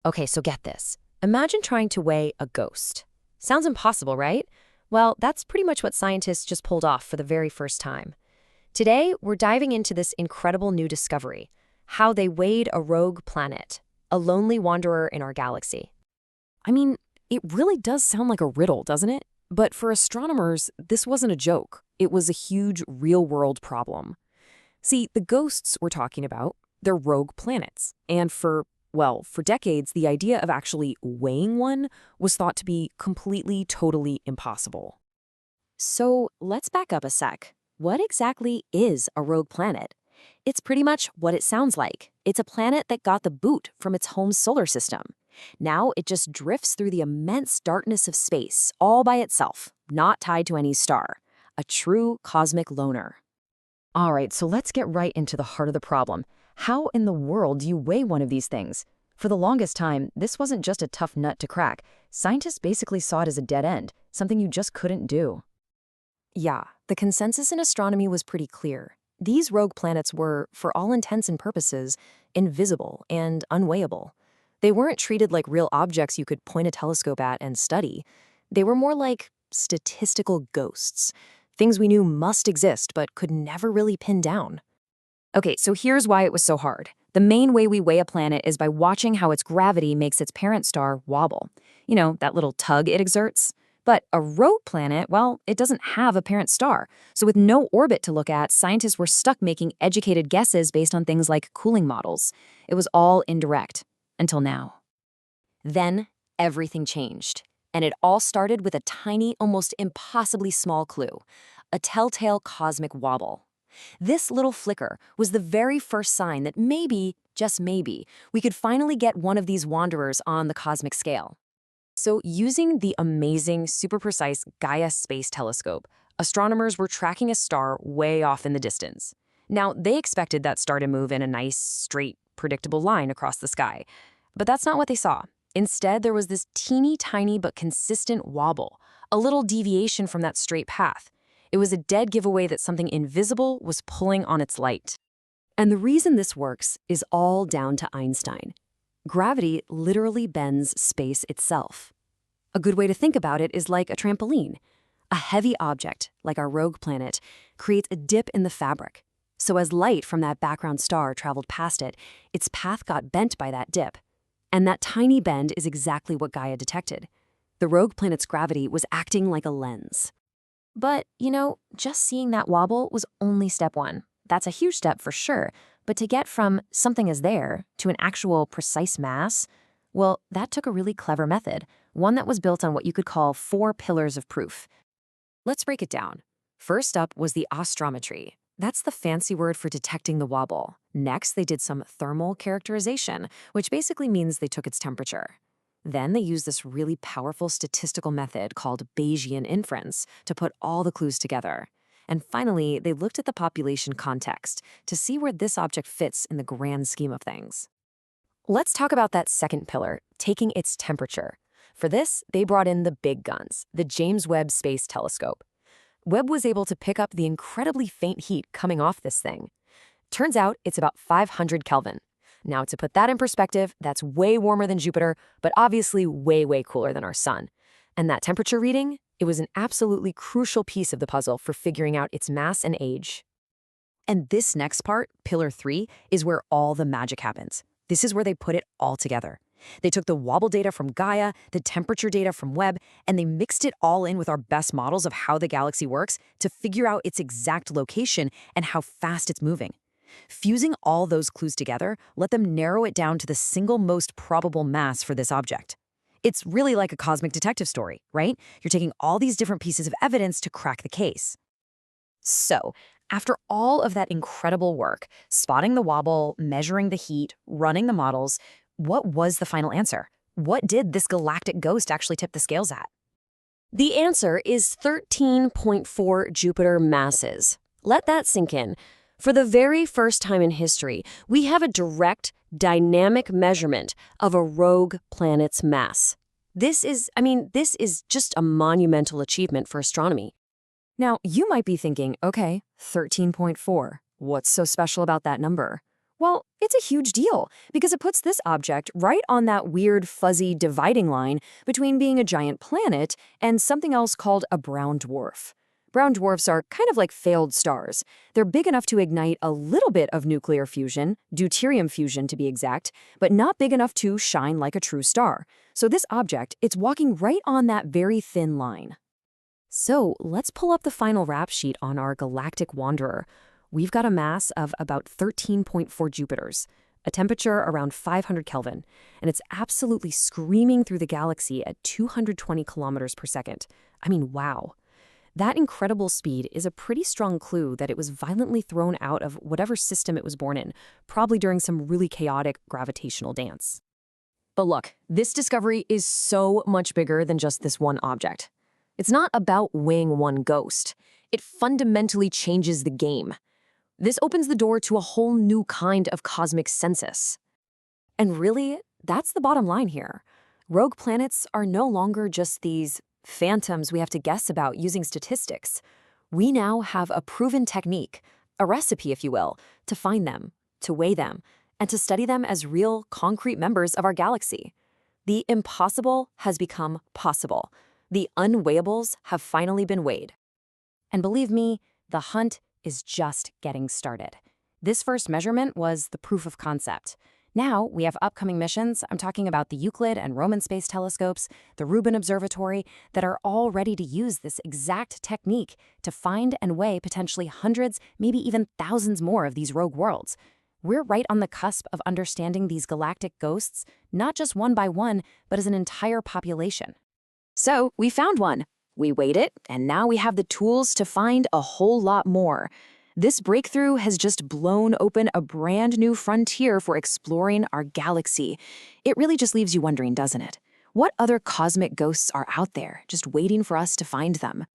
Okay, so get this. Imagine trying to weigh a ghost. Sounds impossible, right? Well, that's pretty much what scientists just pulled off for the very first time. Today, we're diving into this incredible new discovery, how they weighed a rogue planet, a lonely wanderer in our galaxy. I mean, it really does sound like a riddle, doesn't it? But for astronomers, this wasn't a joke. It was a huge real-world problem. See, the ghosts we're talking about, they're rogue planets. And for decades, the idea of actually weighing one was thought to be completely, totally impossible. So let's back up a sec. What exactly is a rogue planet? It's pretty much what it sounds like. It's a planet that got the boot from its home solar system. Now it just drifts through the immense darkness of space, all by itself, not tied to any star. A true cosmic loner. All right, so let's get right into the heart of the problem. How in the world do you weigh one of these things? For the longest time, this wasn't just a tough nut to crack. Scientists basically saw it as a dead end, something you just couldn't do. Yeah, the consensus in astronomy was pretty clear. These rogue planets were, for all intents and purposes, invisible and unweighable. They weren't treated like real objects you could point a telescope at and study. They were more like statistical ghosts, things we knew must exist but could never really pin down. Okay, so here's why it was so hard. The main way we weigh a planet is by watching how its gravity makes its parent star wobble. You know, that little tug it exerts. But a rogue planet, well, it doesn't have a parent star. So with no orbit to look at, scientists were stuck making educated guesses based on things like cooling models. It was all indirect. Until now. Then, everything changed. And it all started with a tiny, almost impossibly small clue. A telltale cosmic wobble. This little flicker was the very first sign that maybe, just maybe, we could finally get one of these wanderers on the cosmic scale. So using the amazing, super precise Gaia Space Telescope, astronomers were tracking a star way off in the distance. Now, they expected that star to move in a nice, straight, predictable line across the sky. But that's not what they saw. Instead, there was this teeny tiny but consistent wobble, a little deviation from that straight path. It was a dead giveaway that something invisible was pulling on its light. And the reason this works is all down to Einstein. Gravity literally bends space itself. A good way to think about it is like a trampoline. A heavy object, like our rogue planet, creates a dip in the fabric. So as light from that background star traveled past it, its path got bent by that dip. And that tiny bend is exactly what Gaia detected. The rogue planet's gravity was acting like a lens. But, just seeing that wobble was only step one. That's a huge step for sure, but to get from something is there to an actual precise mass, well, that took a really clever method, one that was built on what you could call 4 pillars of proof. Let's break it down. First up was the astrometry. That's the fancy word for detecting the wobble. Next, they did some thermal characterization, which basically means they took its temperature. Then they used this really powerful statistical method called Bayesian inference to put all the clues together. And finally, they looked at the population context to see where this object fits in the grand scheme of things. Let's talk about that second pillar, taking its temperature. For this, they brought in the big guns, the James Webb Space Telescope. Webb was able to pick up the incredibly faint heat coming off this thing. Turns out it's about 500 Kelvin. Now, to put that in perspective, that's way warmer than Jupiter, but obviously way, way cooler than our sun. And that temperature reading, it was an absolutely crucial piece of the puzzle for figuring out its mass and age. And this next part, Pillar 3, is where all the magic happens. This is where they put it all together. They took the wobble data from Gaia, the temperature data from Webb, and they mixed it all in with our best models of how the galaxy works to figure out its exact location and how fast it's moving. Fusing all those clues together let them narrow it down to the single most probable mass for this object. It's really like a cosmic detective story, right? You're taking all these different pieces of evidence to crack the case. So, after all of that incredible work, spotting the wobble, measuring the heat, running the models, what was the final answer? What did this galactic ghost actually tip the scales at? The answer is 13.4 Jupiter masses. Let that sink in. For the very first time in history, we have a direct, dynamic measurement of a rogue planet's mass. This is just a monumental achievement for astronomy. Now, you might be thinking, okay, 13.4. What's so special about that number? Well, it's a huge deal because it puts this object right on that weird, fuzzy dividing line between being a giant planet and something else called a brown dwarf. Brown dwarfs are kind of like failed stars. They're big enough to ignite a little bit of nuclear fusion, deuterium fusion to be exact, but not big enough to shine like a true star. So this object, it's walking right on that very thin line. So let's pull up the final rap sheet on our galactic wanderer. We've got a mass of about 13.4 Jupiters, a temperature around 500 Kelvin, and it's absolutely screaming through the galaxy at 220 kilometers per second. I mean, wow. That incredible speed is a pretty strong clue that it was violently thrown out of whatever system it was born in, probably during some really chaotic gravitational dance. But look, this discovery is so much bigger than just this one object. It's not about weighing one ghost. It fundamentally changes the game. This opens the door to a whole new kind of cosmic census. And really, that's the bottom line here. Rogue planets are no longer just these phantoms we have to guess about using statistics. We now have a proven technique, a recipe, if you will, to find them, to weigh them, and to study them as real, concrete members of our galaxy. The impossible has become possible. The unweightables have finally been weighed. And believe me, the hunt is just getting started. This first measurement was the proof of concept. Now we have upcoming missions, I'm talking about the Euclid and Roman space telescopes, the Rubin Observatory, that are all ready to use this exact technique to find and weigh potentially hundreds, maybe even thousands more of these rogue worlds. We're right on the cusp of understanding these galactic ghosts, not just one by one, but as an entire population. So we found one. We weighed it, and now we have the tools to find a whole lot more. This breakthrough has just blown open a brand new frontier for exploring our galaxy. It really just leaves you wondering, doesn't it? What other cosmic ghosts are out there, just waiting for us to find them?